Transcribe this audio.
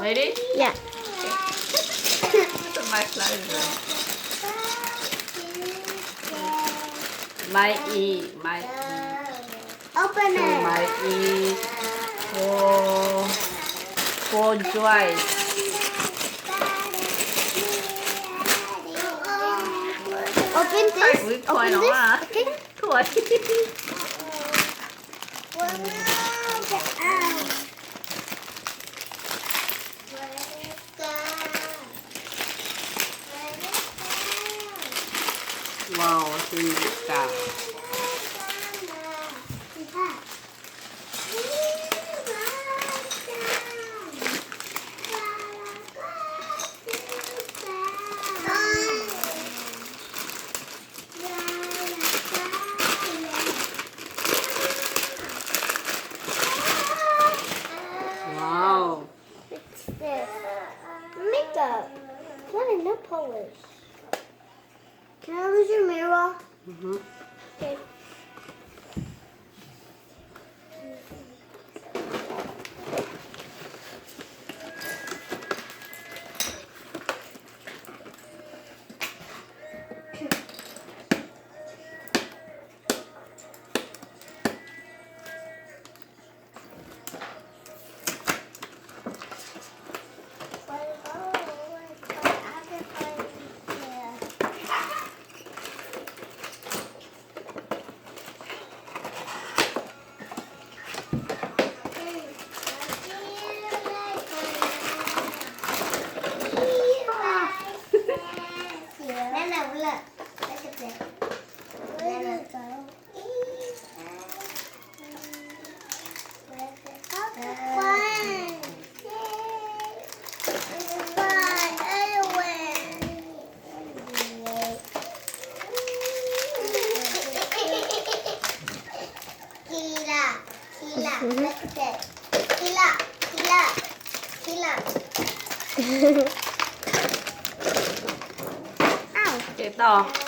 Ready? Yeah. My pleasure. My E. My E. Open So it. my E for joy. Open this. Ui, Open thôi nó this. à. Okay. Thôi. Wow, xin chào. Wow. What's this? Makeup. What a nail polish. Can I lose your mirror? Mhm. Okay. Kể to.